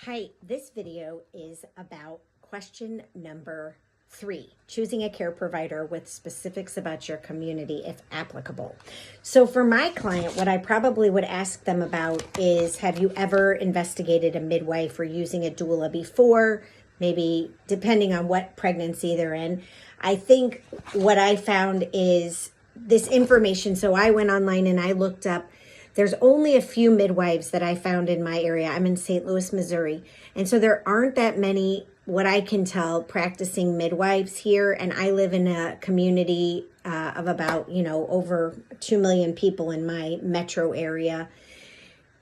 Hi, this video is about question number 3, choosing a care provider with specifics about your community if applicable. So for my client, what I probably would ask them about is, have you ever investigated a midwife or using a doula before? Maybe depending on what pregnancy they're in. I think what I found is this information. So I went online and I looked up. There's only a few midwives that I found in my area. I'm in St. Louis, Missouri. And so there aren't that many, what I can tell, practicing midwives here. And I live in a community of about, over 2 million people in my metro area.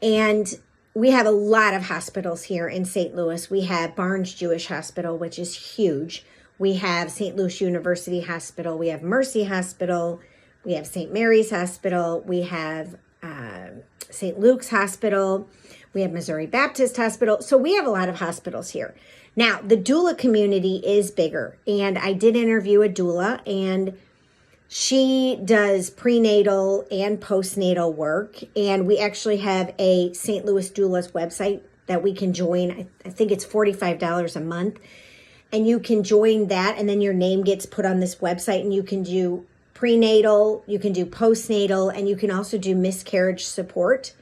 And we have a lot of hospitals here in St. Louis. We have Barnes Jewish Hospital, which is huge. We have St. Louis University Hospital. We have Mercy Hospital. We have St. Mary's Hospital. We have St. Luke's Hospital. We have Missouri Baptist Hospital. So we have a lot of hospitals here. Now, the doula community is bigger, and I did interview a doula, and she does prenatal and postnatal work, and we actually have a St. Louis Doulas website that we can join. I think it's $45 a month, and you can join that, and then your name gets put on this website, and you can do prenatal, you can do postnatal, and you can also do miscarriage support.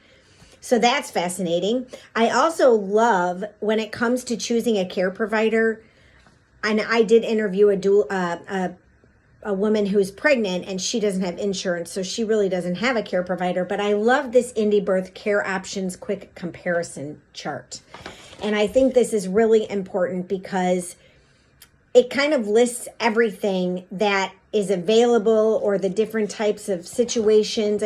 So that's fascinating. I also love when it comes to choosing a care provider, and I did interview a woman who's pregnant and she doesn't have insurance, so she really doesn't have a care provider, but I love this IndieBirth Care Options quick comparison chart. And I think this is really important because it kind of lists everything that is available or the different types of situations.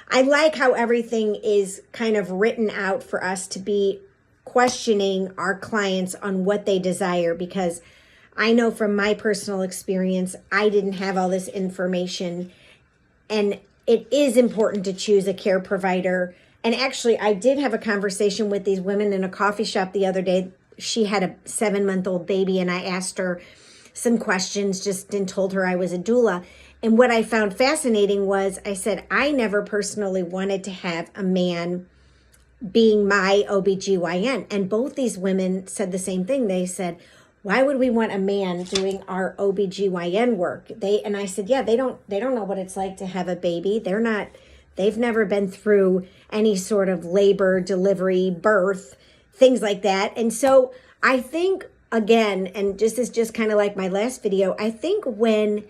I like how everything is kind of written out for us to be questioning our clients on what they desire, because I know from my personal experience, I didn't have all this information, and it is important to choose a care provider. And actually, I did have a conversation with these women in a coffee shop the other day. She had a 7-month-old baby, and I asked her some questions and told her I was a doula. And what I found fascinating was, I said, I never personally wanted to have a man being my OBGYN. And both these women said the same thing. They said, why would we want a man doing our OBGYN work? And I said, yeah, they don't know what it's like to have a baby. They've never been through any sort of labor, delivery, birth, things like that. And so I think, again, and this is just kind of like my last video, I think when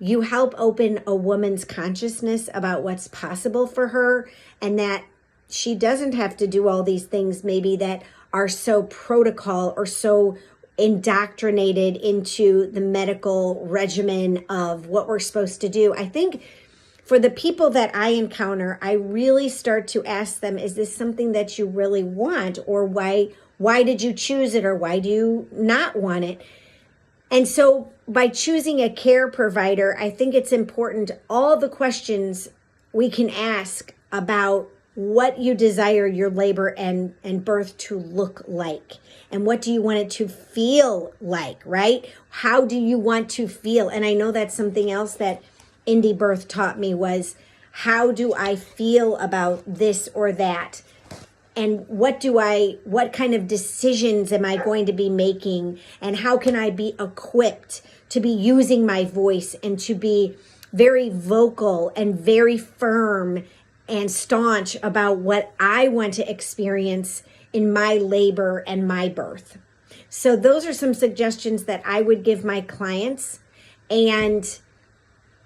you help open a woman's consciousness about what's possible for her, and that she doesn't have to do all these things maybe that are so protocol or so indoctrinated into the medical regimen of what we're supposed to do. I think for the people that I encounter, I really start to ask them, is this something that you really want? Or why did you choose it? Or why do you not want it? And so by choosing a care provider, I think it's important, all the questions we can ask about what you desire your labor and birth to look like. And what do you want it to feel like, right? How do you want to feel? And I know that's something else that IndieBirth taught me was, how do I feel about this or that? And what kind of decisions am I going to be making? And how can I be equipped to be using my voice and to be very vocal and very firm and staunch about what I want to experience in my labor and my birth? So those are some suggestions that I would give my clients. And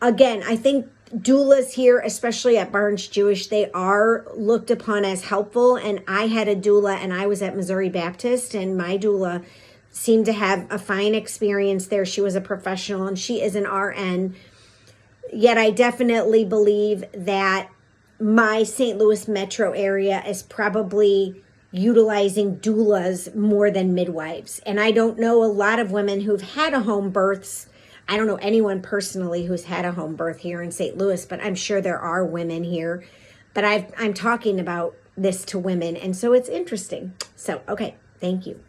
again, I think doulas here, especially at Barnes Jewish, they are looked upon as helpful. And I had a doula, and I was at Missouri Baptist, and my doula seemed to have a fine experience there. She was a professional, and she is an RN. Yet I definitely believe that my St. Louis metro area is probably utilizing doulas more than midwives. And I don't know a lot of women who've had a home births. I don't know anyone personally who's had a home birth here in St. Louis, but I'm sure there are women here. But I'm talking about this to women, and so it's interesting. So, okay, thank you.